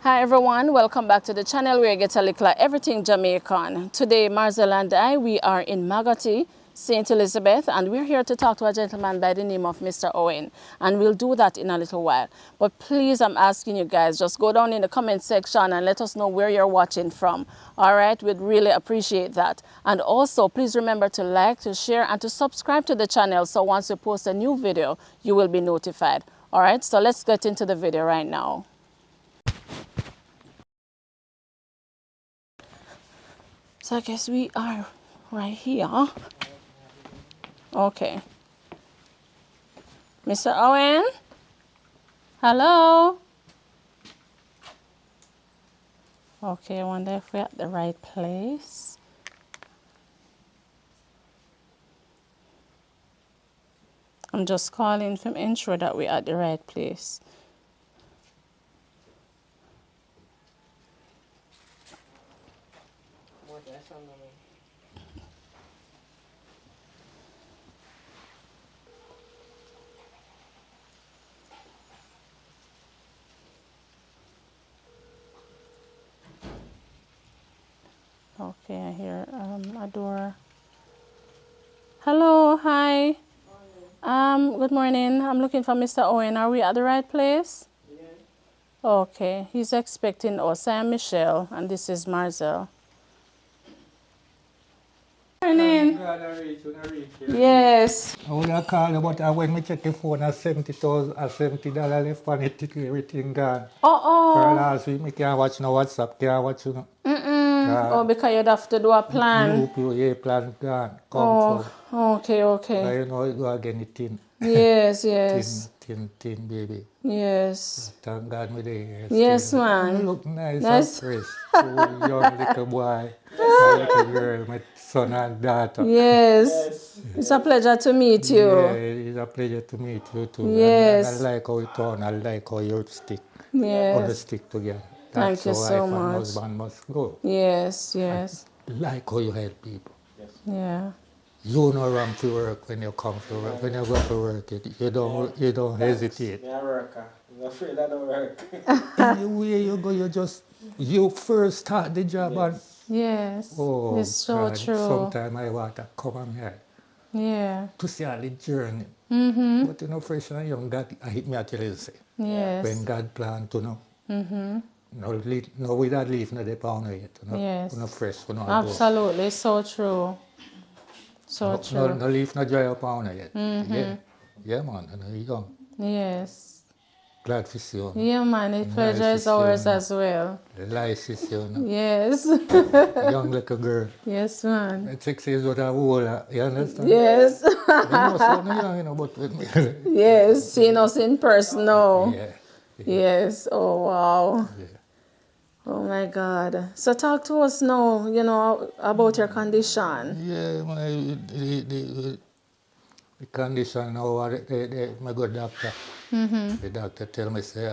Hi everyone, welcome back to the channel where you get a Likkle Everything Jamaican. Today, Marcel and I, we are in Magotty, St. Elizabeth, and we're here to talk to a gentleman by the name of Mr. Owen. And we'll do that in a little while. But please, I'm asking you guys, just go down in the comment section and let us know where you're watching from. All right, we'd really appreciate that. And also, please remember to like, to share, and to subscribe to the channel so once we post a new video, you will be notified. All right, so let's get into the video right now. So I guess we are right here. Okay. Mr. Owen? Hello? Okay, I wonder if we're at the right place. I'm just calling to ensure that we're at the right place. Okay, I hear a door. Hello, hi. Good morning. I'm looking for Mr. Owen. Are we at the right place? Yeah. Okay, he's expecting us. I'm Michelle, and this is Marcel. Morning. Yes. I would have called you, but when I check the phone, I $70 left on it, everything gone. For last week, I can't watch no WhatsApp, can't watch no. Oh, because you'd have to do a plan. Yeah, plan gone. Okay. But you know, it go again, the tin. Yes. Tin, baby. Yes. Thank God me there. Yes, man. You look nice and fresh. Two young little boy, a little girl, my son and daughter. Yes. It's a pleasure to meet you. Yeah, it's a pleasure to meet you too. Yes. And I like how you turn, I like how you stick. Yes. How you stick together. Thank you so wife and much. husband must go. Yes. I like how you help people. Yeah. You know run to work when you come to work. When you go to work, you don't hesitate. I'm a worker. I'm afraid I don't work. Anywhere you go, you first start the job and Yes. It's so God, true. sometimes I want to come on here Yeah. to see all the journey. But you know, fresh and young, God, I hit me at you say. Yes. When God planned to know. No, we don't leave no depend on it. Yes. No fresh, no Absolutely. So true. So true. No leaf, no dry up on it. Yeah, man, you young. Yes. Glad to see you. Yeah, man. The pleasure is ours as well. Life is you. Yes. Young little girl. Yes, man. 6 years old, you understand? Yes. You know, so young, you know, but with me. Yes. Seeing us in person now. Yeah. Yes. Oh, wow. Yeah. Oh, my God. So talk to us now, about your condition. Yeah, the condition now, my good doctor. The doctor tell me, say,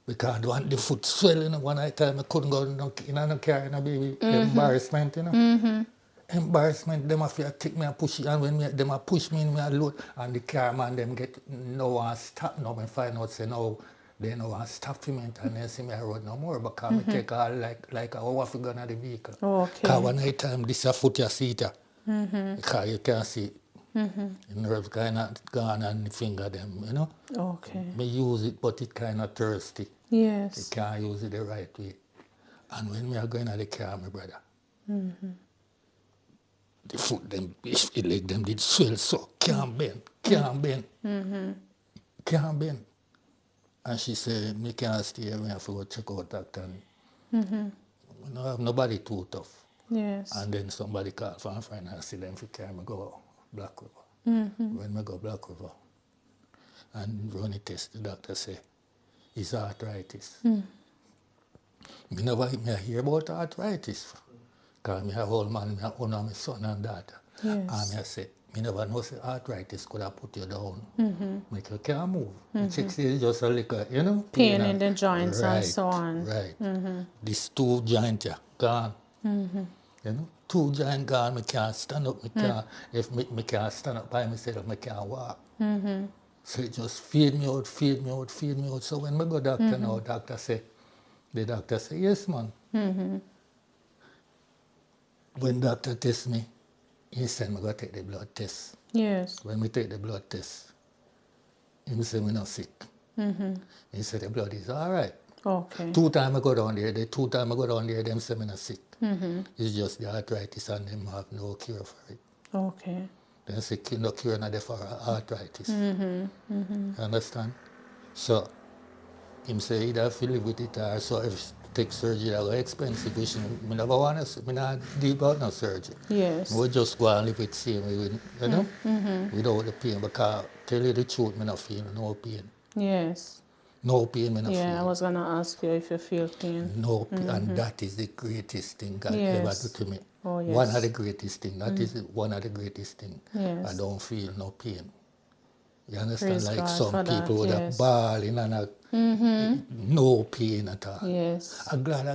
because I want the foot swelling. One time I couldn't go in a car, baby. Embarrassment, Embarrassment, them have to take me and push it, and when them push me in my load, and the car man, them get no one stop now. I find out, say, no, they no one stop me, and then see me I road no more, because I take all like a hour to go in the vehicle. Okay. Because one night time, this a foot you see it, because you can't see it. The nerves kind of gone and the finger them, Okay. Me use it, but it kind of thirsty. Yes. You can't use it the right way. And when me are going to the car, my brother, the foot them, the leg them did swell so, can't bend. And she said, me can't stay here, me have to go check out doctor. I don't have nobody too tough. Yes. And then somebody called from a friend and said, them to carry me go Black River. When I go Black River and run a test, the doctor say, it's arthritis. Me never hear about arthritis. Because me have old man, me have one of my son and daughter. Yes. And I say, me never know say arthritis could have put you down. Make you can't move. 6 years just a little, Pain in the joints and so on. Right. These two joints are gone. 2 joints gone, me can't stand up, me can't, if me can't stand up by myself, me can't walk. So it just fade me out, fade me out, fade me out. So when I go doctor now, the doctor say, yes, man. When doctor test me, he said, I go take the blood test. Yes. When we take the blood test, he said, we're not sick. He said, the blood is all right. Okay. 2 times I go down there, them say me not sick. It's just the arthritis and them have no cure for it. Okay. They say no cure not there for arthritis. You understand? So, him say either have to live with it or so if take surgery that was expensive, which I never want to, I not deal about no surgery. Yes. We just go and live with same way, you know, without the pain. Because tell you the truth, I not feel no pain. Yes. No pain, I not Yeah, I feel. was gonna ask you if you feel pain. No pain, and that is the greatest thing God ever Yes. do to me. Oh, yes. One of the greatest thing. That is one of the greatest thing. Yes. I don't feel no pain. You understand? Praise Like God some for people that, would have yes. bawling and no pain at all. Yes. I'm glad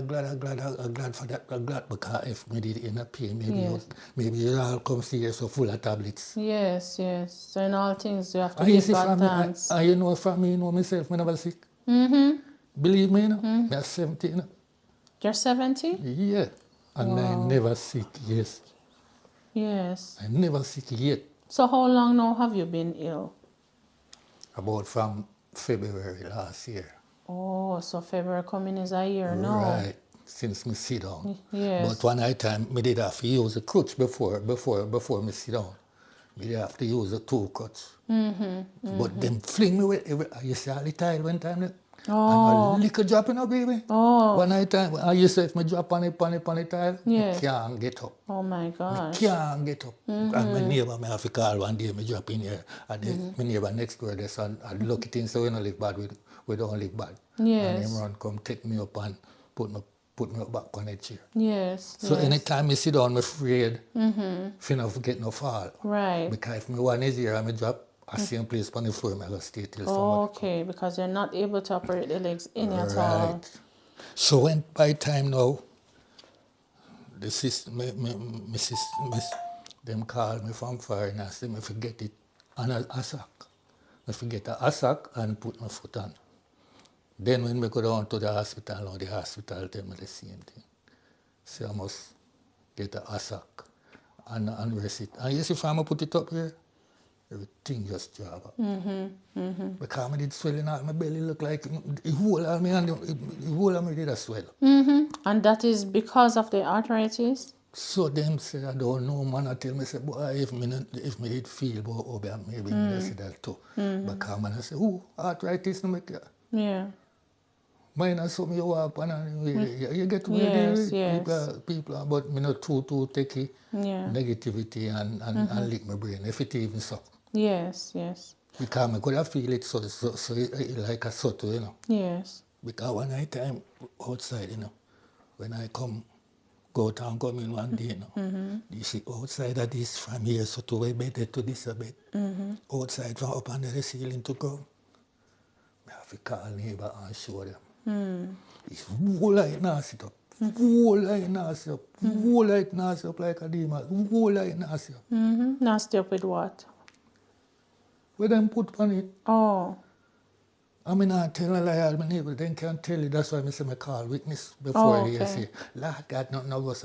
for that. I'm glad because if me did in a pain, maybe Yes. maybe you all come see you so full of tablets. Yes, yes. So in all things you have to And you give see God from me, thanks. and you know from me, you know myself, I never sick. Believe me, you know, me 70, you know. You're 70? Yeah. And I never sick, yes. Yes. I never sick yet. So how long now have you been ill? About from February last year. Oh, so February coming is a year now. Right. Since me sit down. Yes. But one night time, me did have to use a crutch before me sit down. Me did have to use a 2 crutch. But them fling me with you see all the tile one time there? Oh. And a little drop in a baby. Oh. One night time, I used to if me drop on the tile, Yes. I can't get up. Oh my gosh. Can't get up. And my neighbor me have to call one day, me drop in here. And then my neighbor next door there, son, I lucky thing so we don't live bad, we don't live bad. Yes. And him run come take me up and put me up back on the chair. Yes. So yes. anytime I sit down, I'm afraid for not get no fall. Right. Because if me one is here and me drop, I see him place on the floor, I go stay till somebody Okay, because you're not able to operate the legs in at all. Right. So when by time now, the sister, them call me from foreign and say me forget it on a sack. I forget a sack and put my foot on. Then when we go down to the hospital, now the hospital tell me the same thing. So I must get a sack and rest it. And you see if I put it up here, everything just drop up. Because I did swelling out my belly, look like the whole of me and the whole of me did a swell. And that is because of the arthritis? So them say, I don't know, man, I tell me, say, boy, if me did feel about Obi, maybe me say that too. Because man, I say, arthritis no make it. Yeah. Mine is something you walk on and you get where Yes, yes. people, but me not too techie, Yeah. negativity and lick my brain, if it even so. Yes, yes. Because I could have feel it so like a subtle, you know. Yes. Because one night time outside, you know, when I go out and come in one day, you know, you see outside of this from here, so to a bed to this a bed. Outside from up under the ceiling to go. I have to call neighbor and show them. It's whole like nasty up. Whole like nasty up. Whole like nasty up like a demon. Whole like nasty up. Nasty up with what? Where them put on it? Oh. I mean, I tell a lie, my neighbor then can't tell you. That's why I say I call witness before he say, Lord God, nothing of us.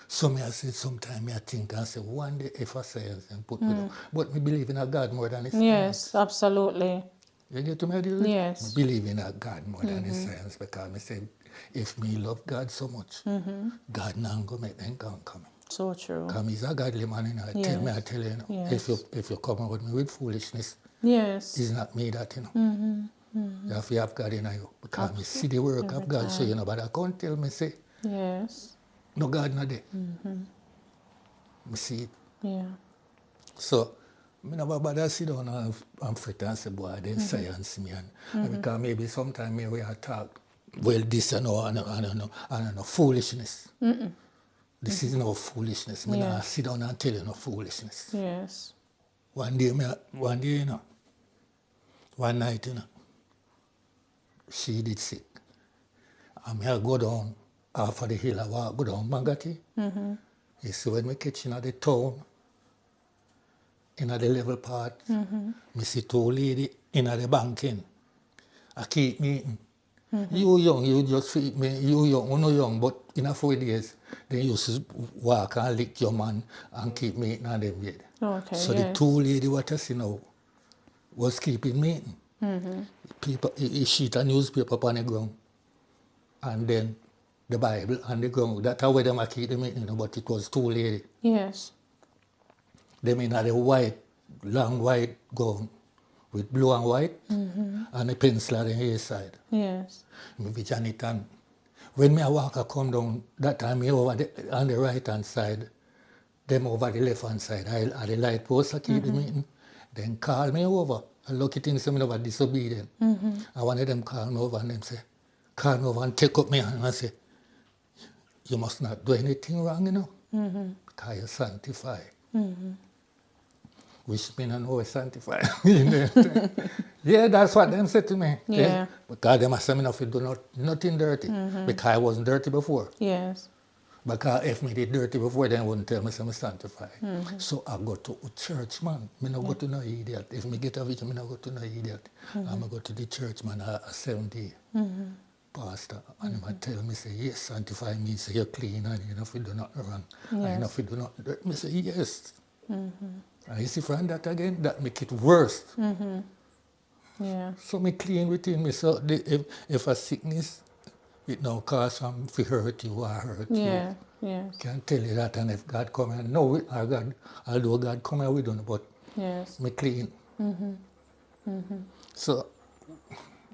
So I say, sometimes I think and say, one day if I science and put me down. But me believe in a God more than his science. Yes, absolutely. You get to me, dear? Yes. I believe in a God more than his science because I say, if me love God so much, God not going to make them come. So true. Because he's a godly man, you know. I tell you, you know, Yes. if you come out with me with foolishness, Yes. it's not me that, you know. You have to have God in you. Because I see the work of God, so you know, but I can't tell me, say, Yes. no God not there. I see it. Yeah. So, I never bother sit down and fret and say, boy, they science me. And because maybe sometimes maybe we talk, well, this and no, and no foolishness. This is no foolishness. I not sit down and tell you no foolishness. Yes. One day, you know, one night, you know, she did sick. And I go down off of the hill, I walk, go down Magati. You see, when we catch in the town, in the level part. Me see two lady in the banking. I keep meeting. You young, you just feed me. You young, you no young, but in a 4 days, they used to walk and lick your man and keep meeting and them yet. Okay, So the two lady what I see now was keeping meeting. People, he sheet a newspaper upon the ground, and then the Bible on the ground. That's how them I keep the meeting, but it was two lady. Yes. Them in a white, long white gown with blue and white, and a pencil on the hair side. Yes. Me be Janet and when me a walk I come down, that time me over on the right hand side, them over the left hand side. I the light post I keep the meeting. Then call me over. I lucky thing say me never disobedient. And one of them call me over and them say, call me over and take up my hand and say, you must not do anything wrong, you know. Because you're sanctified. Which me not know is sanctified. Yeah, that's what them said to me. Yeah. Because them say me not fit do nothing dirty. Because I wasn't dirty before. Yes. Because if me did dirty before, then wouldn't tell me I'm sanctified. So I go to a church, man. Me not go to no idiot. If me get a vision, me not go to no idiot. I'm go to the church, man, a 7-day pastor. And he tell me, say, yes, sanctify me. Say, you're clean and you know if you do nothing wrong. And you know if you do nothing dirty. Me say, yes. And you see from that again, that make it worse. Yeah. So me clean within me. So if a sickness, it now cause some to hurt you or hurt you. Yeah. Yes. Can tell you that, and if God come and know it, or God, although God come and we don't, but Yes. me clean. So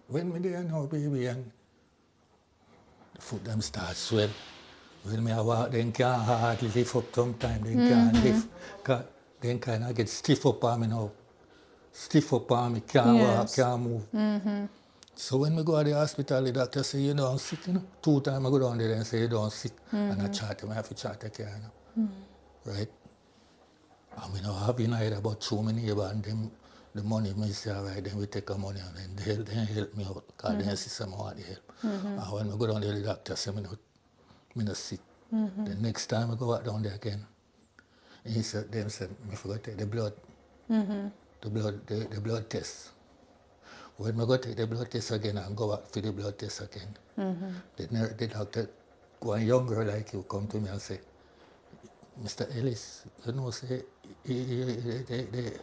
when me there now, baby, and the foot them start swell. When me a walk, then can't hardly lift up sometime, then can't lift. Then kind of get stiff up on me now. Stiff up on me, can't walk, Yes. can't move. So when we go to the hospital, the doctor say, you don't sick, you know. 2 times I go down there and say, you don't sick. And I charter, I have to charter care, you know. Right? And we not having either about 2 many neighbors and them, the money, me say, all right, then we take the money and then they help me out. Because then see some want the help. And when we go down there, the doctor say, me not sick. The next time I go out down there again, he said, them said, me forgot to take the blood. The blood test. When I go take the blood test again and go back for the blood test again, the doctor, one young girl like you, come to me and say, Mr. Ellis, you know, say, the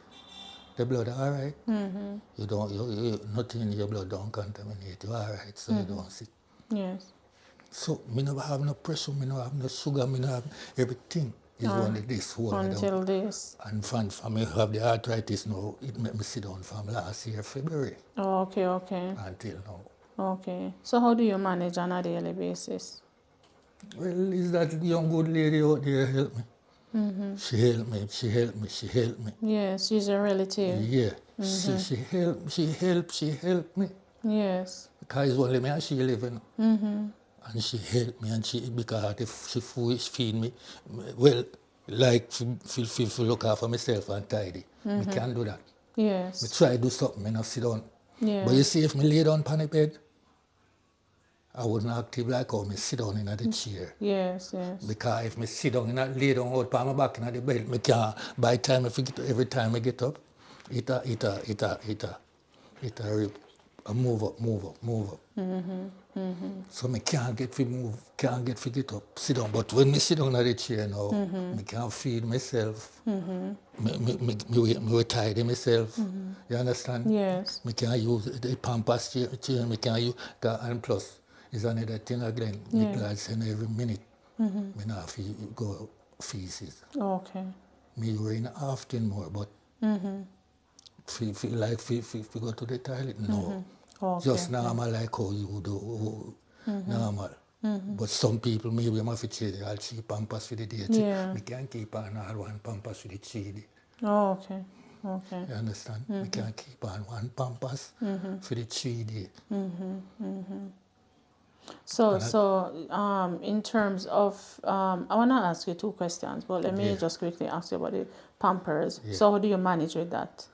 blood all right? You don't, nothing in your blood don't contaminate you, all right, so you don't sick. Yes. So, me never have no pressure, me never have no sugar, me never have everything. Is only this whole Until this. And for me have the arthritis now, it made me sit down from last year, February, Oh, okay, okay. until now. Okay. So how do you manage on a daily basis? Well, is that young good lady out there help me? She helped me, she helped me, she helped me. Yes, she's a relative. Yeah, she helped me. Yes. Because it's only me and she living. And she helped me, and because if she feed me, well, like, feel look after myself and tidy. Me can't do that. Yes. Me try to do something, me not sit down. Yeah. But you see, if me lay down on the bed, I wouldn't active like how me sit down in the chair. Yes, yes. Because if me sit down, lay down out on my back in the bed, me can't, by the time every time I get up, it rip, move up. So me can't get to move, can't get to get up, sit down. But when me sit down in the chair now, me can't feed myself. Me will tidy myself. You understand? Yes. Me can't use the pampers chair, me can't use, and plus, is another thing again. Yeah. Me glad saying every minute, me not have to go feces. Okay. Me urine often more, but feel like go to the toilet, no. Okay. Just normal like how you do, normal. But some people, maybe I'm have to change all 3 pampers for the day. Yeah. Me can't keep on all 1 pampers for the 3 day. Oh, okay. Okay. You understand? Me can't keep on 1 pampers for the 3 day. So, in terms of, I want to ask you 2 questions, but let me Yeah. just quickly ask you about the Pampers. Yeah. So, how do you manage with that,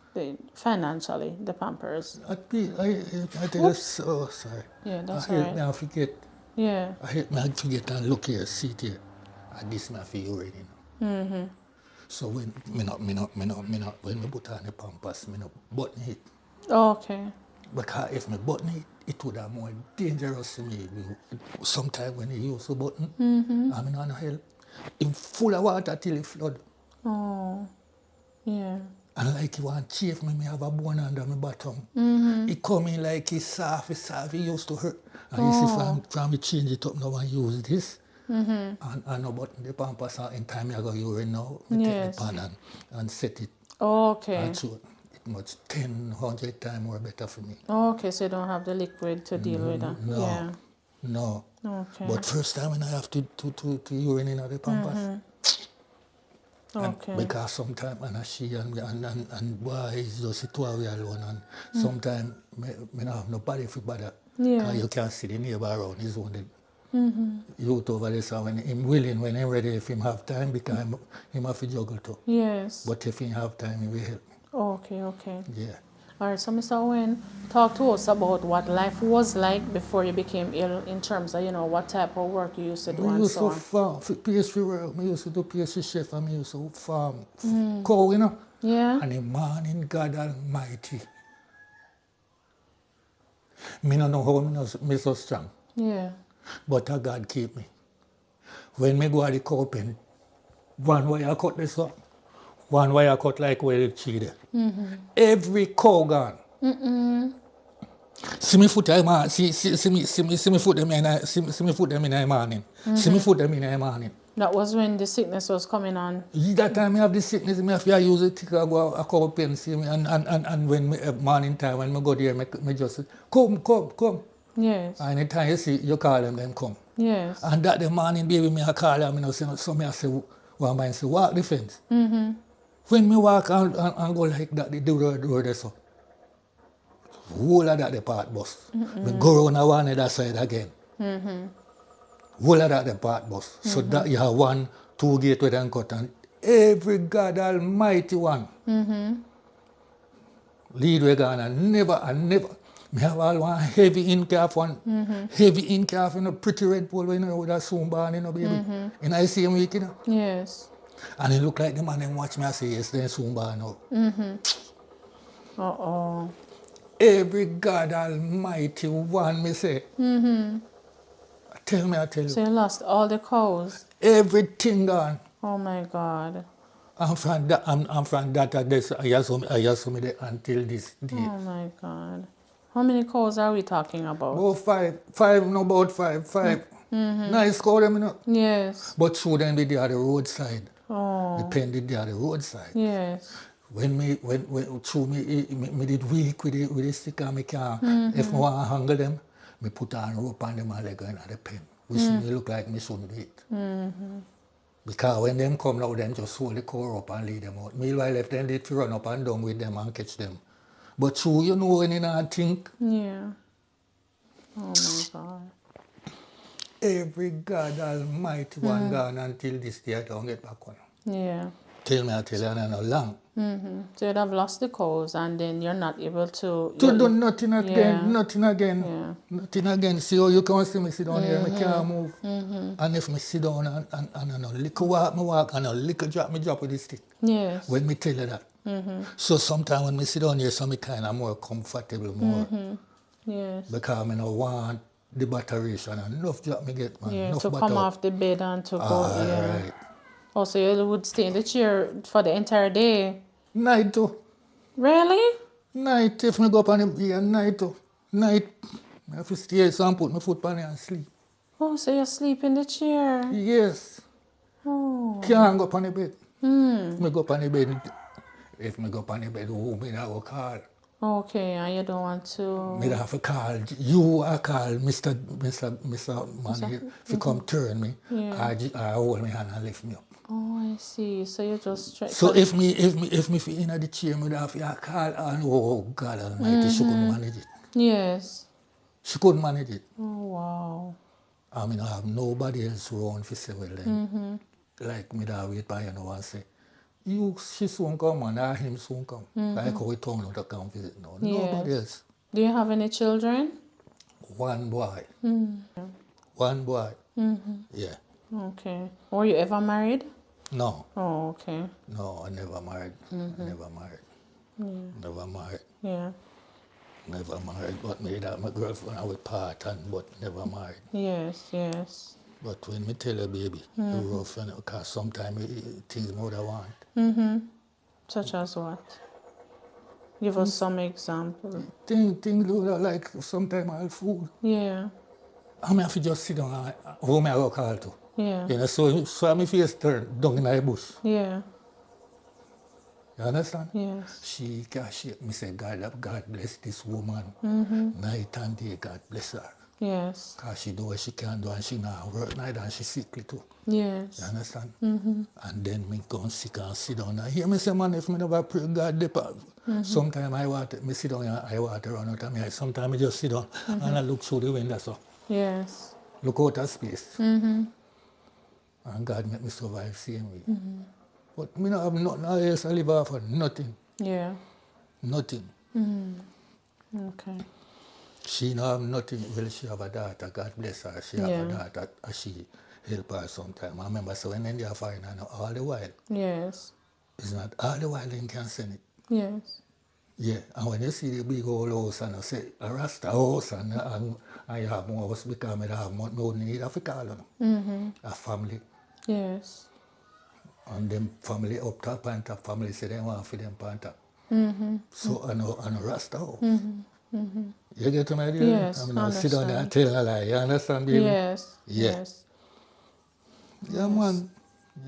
financially, the Pampers? I tell you, so sorry. Yeah, that's I all help me right. I forget. Yeah. I help me I forget and look here, sit here. And this my for you already now. So when when me put on the pampers, me not button it. Okay. Because if me button it, it would have more dangerous to me. Sometimes when you use the button, I'm in on help. It's full of water till it flood. Oh, yeah. And like you want to chafe me, me have a bone under my bottom. It come in like it's soft, it used to hurt. And you see, from me change it up now and use this, and no button the pampers, and in time I go urine now, I take the pan and set it. Okay. And so it much 100 times more better for me. Okay, so you don't have the liquid to deal with that. No, Yeah. no. Okay. But first time when I have to urine in the pampers. Okay. Because sometimes and she and boys just sit two away alone, and sometimes me not have nobody for bother. Yeah. Because you can't see the neighbor around his own youth over there. So when him willing, when him ready, if him have time, because him have to juggle too. Yes. But if he have time, he will help. Okay, okay. Yeah. All right, so Mr. Owen, talk to us about what life was like before you became ill in terms of, what type of work you used to do I and used so to on. farm, for pastry work, I used to do pastry chef, and I used to farm cow, Yeah? And the morning, God Almighty, me no know how me so strong, Yeah. but God keep me. When me go at the cow pen, one wire cut this up, one wire cut like where the tree there. Every cow gone. See me foot them see me foot them see me foot them in the morning. See me foot them in the morning. That was when the sickness was coming on. That time I have the sickness, I have to use it to go a couple pen, see me, and when me, morning time when I go there, me just say, come. Yes. And anytime you see, you call them come. Yes. And that the morning, baby, me I call them, so me I say, one man say, walk the fence. When me walk and go like that, they do the door there so. Whole of that the part bus. Me go around one other side again. Whole of that the part bus. So that you have 1, 2 gates with them cut, and every God Almighty one. Lead way gone and never. Me have all one heavy in calf one. Heavy in calf, pretty red pole, with a soon born, baby. In I see him week, Yes. And it look like the man them watch me, I say, yes, then soon born now. Uh-oh. Every God Almighty one, me say. I tell you. So you lost all the cows? Everything gone. Oh my God. I'm from that address. I just me there until this day. Oh my God. How many cows are we talking about? About five. Nice cow them, Yes. But through them they are the roadside. Oh. The pen they are the roadside. Yes. When through me did weak with the stick and me can. If I want to handle them, me put on rope on them and leg in the pen. Which me look like me shouldn't do it. Because when them come now, them just hold the cow up and lead them out. Meanwhile, if them they run up and down with them and catch them. But through when you not think. Yeah. Oh my God. Every God Almighty one gone until this day I don't get back one. Yeah. Tell me, I tell you, and I know long. So you'd have lost the cows and then you're not able to... To do nothing again, Yeah. nothing again. Yeah. Nothing again. See how you can see me sit down here, I can't move. And if me sit down and I know little walk, and a little drop with the stick. Yes. When me tell you that. So sometimes when me sit down here, so me kind of more comfortable more. Yes. Because I don't want the battery and enough drop me get, man. Yeah, enough to butter. come off the bed and to go... yeah. Right. Oh, so you would stay in the chair for the entire day? Night too. Really? Night, if me go up on the night too. Night, I have to stay so and put my foot on it and sleep. Oh, so you sleep in the chair? Yes. Oh. Can't go up on the bed. If me go up on the bed, who me that will call? Okay, and you don't want to... Me that have to call you, I call Mr. Money, if you come turn me, I hold my hand and lift me up. Oh, I see. So you just stretch... So if me fit in the chair, me have to call and oh God Almighty, she couldn't manage it. Yes. She couldn't manage it. Oh, wow. I mean, I have nobody else around for say, well then, like me that wait by you know and say, she soon come and him soon come. Like how we told to come visit now. Yes. Nobody else. Do you have any children? One boy. One boy. Yeah. Okay. Were you ever married? No, Oh, okay. no, I never married. Never married. Never married. Yeah. Never married. But me that my girlfriend I would part and but never married. Yes, yes. But when me tell her baby, you rough and because sometimes things more than want. Such as what? Give us some example. Things do that like sometimes I'll food. Yeah, I mean, have to just sit down and who me I go call to. yeah, You know, so my face turn down in the bush. yeah, You understand? yes. She can shake me say, God bless this woman. Night and day, God bless her. Yes, Because she do what she can do and she not work night and she sickly too. You yes. understand? And then me go and sick and sit down and hear me say, man, if me never pray God depart. Sometimes me sit down and I water run out of me. Sometimes I just sit down and I look through the window so. Yes. Look out of space. And God make me survive same way. But me not have nothing else I live off of. Nothing. Yeah. Nothing. Okay. She not have nothing. Well, she have a daughter. God bless her. She have a daughter. She help her sometime. I remember so when they find her now, all the while. Yes. It's not all the while they can send it. Yes. Yeah, and when you see the big old house and I say a Rasta house and you have more house because I have more no need of a call them. A family. Yes. And them family up top and top family say they want for them pan top. So I know Rasta house. You get my idea? Yes, I mean I sit down there and understand. tell a lie, you understand baby? Yes. Yeah. Yes. Yeah man.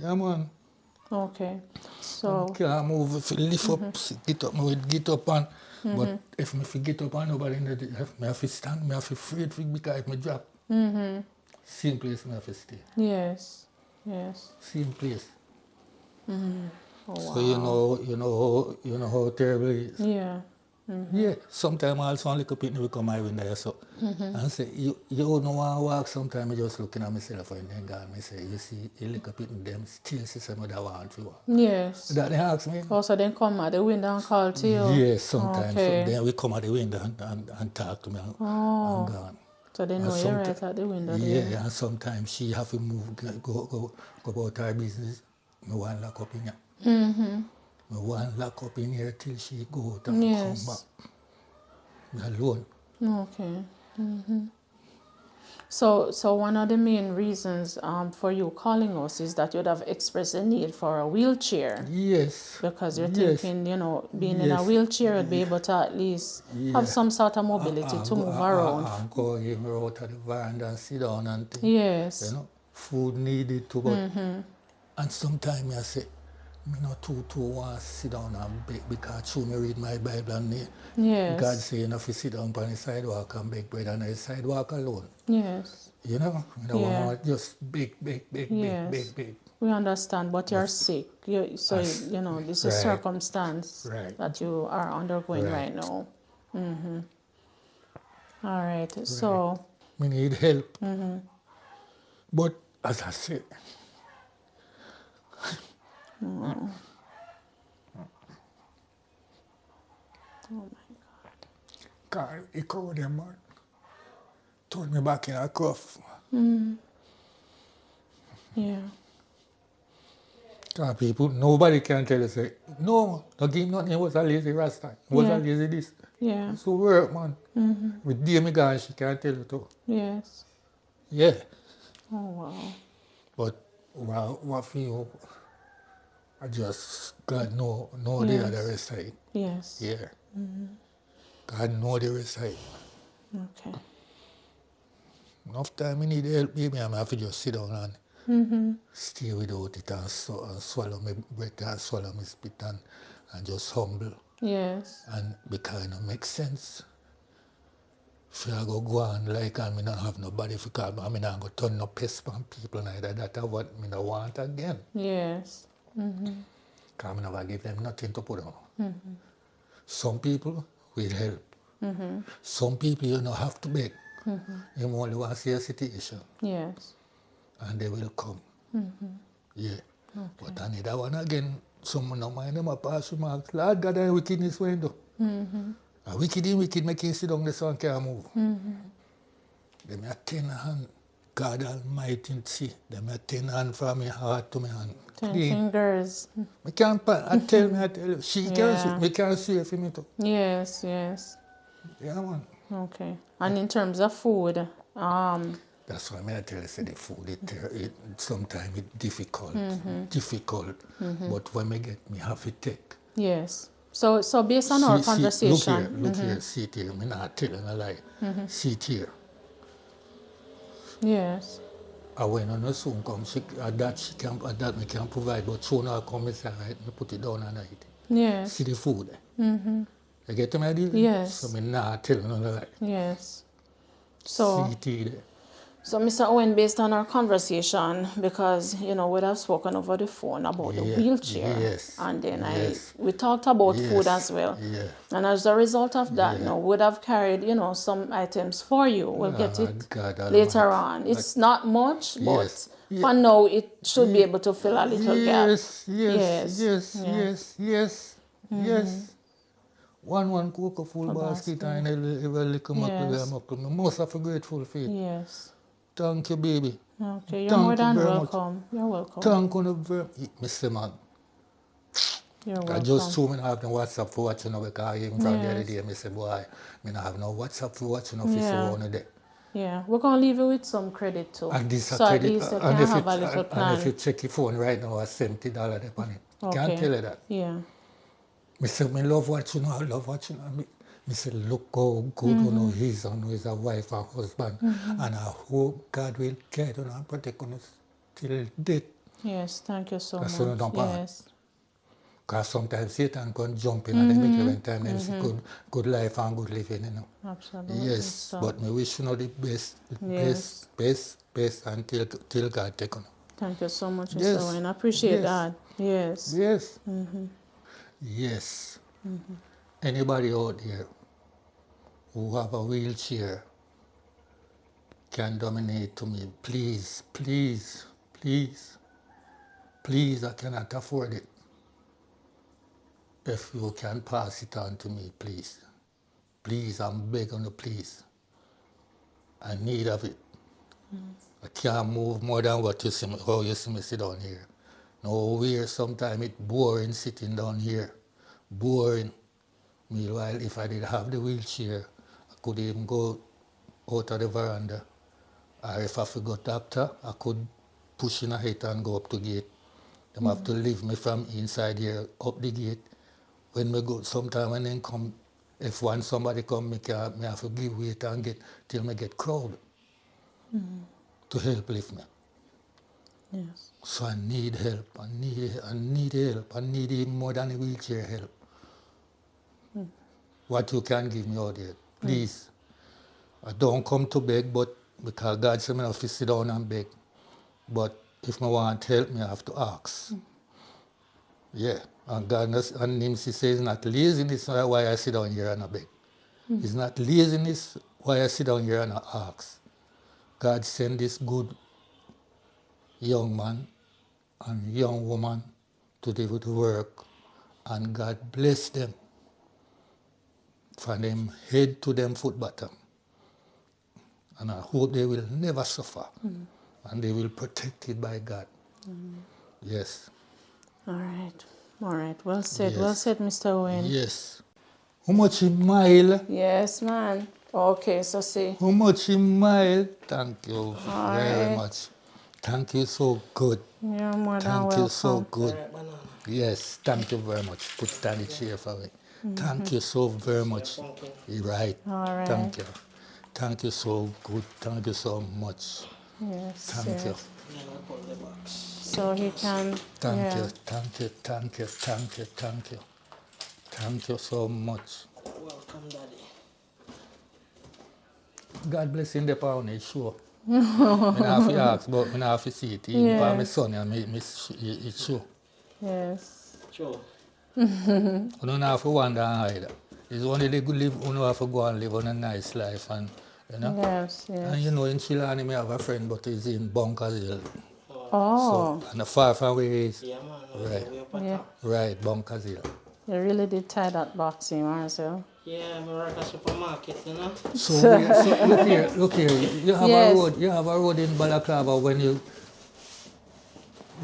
Yeah man. Okay. So, Can't move if you lift up, get up, me would get up and but if me fi get up and nobody in the me have to stand, me have to afraid for because if me drop. Same place me have to stay. yes. Yes. Same place. Oh, So wow. you know how terrible it is. Yeah. Yeah, sometimes also a little picnic will come my window so and say you don't want to walk. Sometimes I just looking at myself and then God me say you see a little picnic them still see some other want to walk. Yes. That they ask me. Also, then come at the window and call to you. Yes, sometimes. So Okay. then we come at the window and talk to me and gone. So they know And you're right at the window there. yeah, and sometimes she have to move, go about her business. Me want lock up in here. Me want lock up in here till she go out and Yes. come back. Me alone. Okay. So one of the main reasons for you calling us is that you'd have expressed a need for a wheelchair Yes. because you're Yes. thinking, being in a Yes. wheelchair would be able to at least have some sort of mobility to move around. And go give me out of the veranda and sit down and think. Yes. You know, food needed too, but and sometimes I say, me not too want to sit down and beg because through me read my Bible and Yes. God say enough to sit down on the sidewalk and beg bread on the sidewalk alone. Yes. You know, I don't want to just beg. Yes. We understand, but you're sick. This is a Right. circumstance Right. that you are undergoing right now. All right. So, Me need help. But as I said, oh my God. God, he covered them, man. Turned me back in a cuff. Yeah. Because people, nobody can tell you, say, no, don't give him nothing, he was a lazy rasta. He was Yeah. a lazy this. Yeah. So work, man. With Demi God, she can tell you too. Yes. Yeah. Oh wow. But what for you, I just, God know the Yes. other side. Yes. Yeah. God know the rest side. Okay. Enough time I need help, baby, I have to just sit down and stay without it and swallow my breath and swallow my spit and just humble. Yes. And because it don't make sense. If I go on like I not have nobody for call me, I not go turn no pest on people neither. That's what I don't want again. Yes. Because I never give them nothing to put on. Some people will help. Some people you don't have to beg. You only want to see a situation. Yes. And they will come. Yeah. Okay. But I need that one again. Someone don't mind them a pass remarks. Lord God, and wickedness window. A wicked make him sit down the sun can't move. They may 10 hand God Almighty, see, them a 10 hand from me heart to me hand. 10 Clean. fingers. I can't, I tell you, she can see, Yeah. me can see for me too. Yes, yes. Yeah, man. Okay. And in terms of food, That's why I tell you, say the food, it sometimes it's difficult, but when I get, me have to take. yes. So based on our conversation, look here, see it here, me not telling a lie. See it here. yes, And when I no soon come, that me can provide, but soon I come, I say, right, me put it down and I eat it. yes, See the food. You get to my deal? Yes. So me not telling a lie. yes. See So, it here. so Mr. Owen, based on our conversation, because we'd have spoken over the phone about the wheelchair, yes, and then yes, we talked about food yes, as well. yeah. And as a result of that, Yeah. would have carried, some items for you. We'll get it God later Almighty. on. It's not much, but Yes. Yeah. for now, it should be able to fill a little gap. Yes, yes, Yes. yes, Yeah. yes, yes, yes. One cook a full A basket basket. and every little Yes. muckle. Me most have a grateful for it. Yes. Thank you, baby. Okay, you're more Thank you than very much. welcome. You're welcome. Thank you very much. Mr. Man, You're I welcome. just saw me have no WhatsApp for watching now because even from the other Yes. day, I said, boy, me not have no WhatsApp for watching if Yeah. you want to day. Yeah, we're gonna leave you with some credit too. And this So at least you can have a little and if you plan. check your phone right now, it's $70 upon it. Okay. Can't tell you that. Yeah. Me say, me love watching, I love watching. And me say, look how good he's on his wife and husband. And I hope God will guide you and protect you till death. Yes, thank you so That's what I much. don't part. Yes. Because sometimes Satan can jump in and they make you one time and say good life and good living, Absolutely. Yes, So, but me wish the best, Yes. best until till God take on. thank you so much, Mr. Yes. Wayne. I appreciate Yes. that. Yes. Yes. Yes. Anybody out there who have a wheelchair can dominate to me. Please, please, please, please, I cannot afford it. If you can pass it on to me, please. Please, I'm begging you, please. I need of it. I can't move more than what you see me, how you see me sit down here. Nowhere, sometimes it's boring sitting down here. Boring. Meanwhile, if I did have the wheelchair, I could even go out of the veranda. Or if I forgot doctor, I could push in a hit and go up the gate. They have to leave me from inside here up the gate. When we go, sometime when they come, if somebody come, me have to give weight and get till me get crowd to help lift me. Yes. So I need help. I need help. I need even more than a wheelchair help. What you can give me out there, please. I don't come to beg, but because God said me have to sit down and beg. But if I want help, me have to ask. Yeah. And God and him says it's not laziness why I sit down here and I beg. It's not laziness why I sit down here and I ask. God sent this good young man and young woman to do the work, and God bless them from them head to them foot bottom. And I hope they will never suffer, and they will protected by God. Yes. All right. All right. Well said. Yes. Well said, Mr. Owen. Yes. How much a mile? Yes, man. Okay, so see. How much a mile? Thank you All very right. much. Thank you so good. You're more than Thank welcome. you so good. Alright, banana. Yes, thank you very much. Put it on the chair for me. Thank you so very much. Thank you. You're right. All right. Thank you. Thank you so good. Thank you so much. Yes. Thank you. yes. Yeah, I put the box. So he can. Thank yeah. you. Thank you. Thank you. Thank you. Thank you. Thank you so much. Welcome, Daddy. God bless in the pound, sure. I have to ask, but I have to see it. Even for my Yes. son, and it's sure. Yes. Sure. You don't have to wonder and hide. It's only the good live, you have to go and live on a nice life, and Yes. Yes. And in Chile, I have a friend, but he's in Bunkers Hill. Oh. So, and far from where he is. Yeah, man. Right. We're up at Yeah. top. Right, Bunkers Hill. You really did tie that box in, Marcel. Yeah, I work at supermarket, you know. So, look here. You have Yes. you have a road in Balaclava when you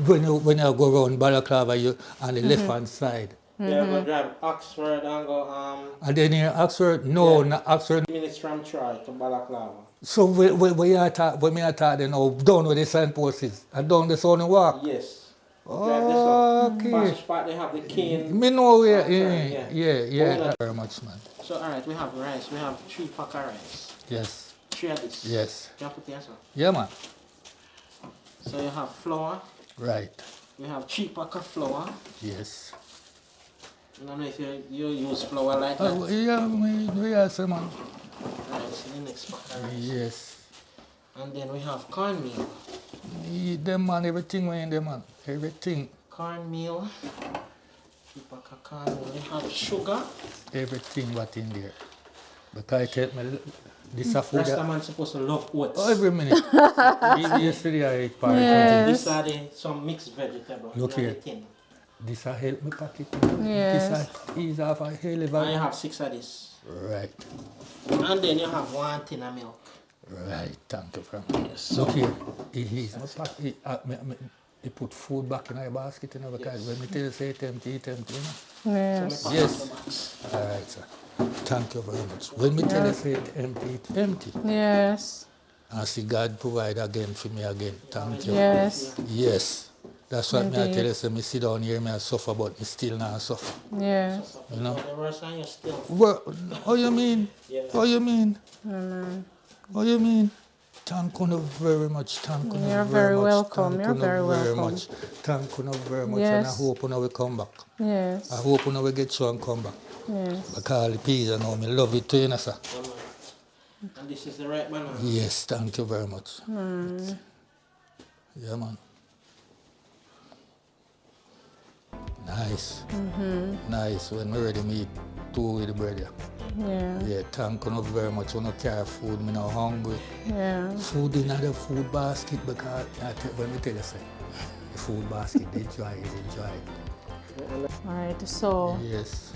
go around Balaclava you on the left hand side. Yeah, go drive Oxford and go And then in Oxford, no, Yeah. not Oxford. minutes from Troy to Balaclava. So we are talk, when we are talking now, down where the signpost is, and down the Sun Walk. Yes. Drive this up. Okay. First spot they have the cane. Me know where, Yeah. yeah. Very much, man. So alright, we have rice. We have 3 pack of rice. Yes, 3 of this. yes. Can you put here, sir? Yeah, man. So you have flour. Right. We have 3 pack of flour. Yes. I don't know if you use flour like that. Yeah, we are, sir, man. Right, so the next pack of rice. Yes. And then we have cornmeal. Them, man, everything we in there, man. Everything. Cornmeal. 3 pack of cornmeal. We have sugar. Everything what in there. Because I tell me, this is food. Rasta man supposed to love oats. Oh, every minute. Even yesterday I ate porridge. Yeah. These are some mixed vegetables. Look in here. the tin. This will help me packet. Yes. This will ease off a hell of And you a... have 6 of this. Right. And then you have 1 tin of milk. Right, thank you very much. Yes. Look here, he put food back in our basket, you know, because when we tell you say it empty, you know. Yes. So we Yes. pack the box. All right, sir. Thank you very much. When we tell you say it empty, it's empty. Yes. And see God provide again for me again. Thank you. Yes. Yes. That's what me I Indeed. tell you, say me sit down here, me I suffer, but me still not suffer. Yes. You know? The worst time you still. What, how you mean? Yeah. How you mean? How you mean? Thank you very much. Thank you You're very very much. welcome. Thank You're you very welcome. much. Thank you very much. Yes. And I hope you will come back. Yes. I hope you will get you and come back. Yes. Because the peas, I know, me love it too, you know, sir. And this is the right banana. Yes, thank you very much. Yeah, man. Nice. Nice. When we ready, me eat 2 with the bread. Yeah. Yeah, thank you very much. When I carry food, me not hungry. Yeah. Food in the food basket because when we tell you, say, the food basket, they dry it. All right. So, Yes.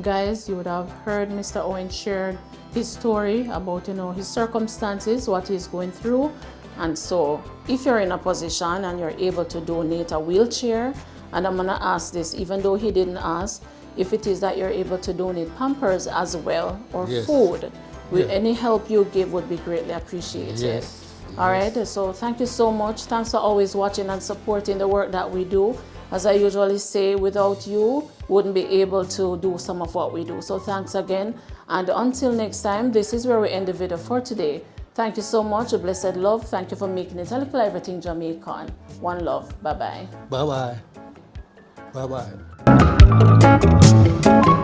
guys, you would have heard Mr. Owen shared his story about, his circumstances, what he's going through. And so, if you're in a position and you're able to donate a wheelchair, and I'm gonna ask this, even though he didn't ask, if it is that you're able to donate Pampers as well or Yes. food, with Yeah. any help you give would be greatly appreciated. Yes. All right, so thank you so much. Thanks for always watching and supporting the work that we do. As I usually say, without you, wouldn't be able to do some of what we do. So thanks again. And until next time, this is where we end the video for today. Thank you so much. A blessed love. Thank you for making it a little everything Jamaican. One love. Bye-bye. Bye-bye. Bye-bye.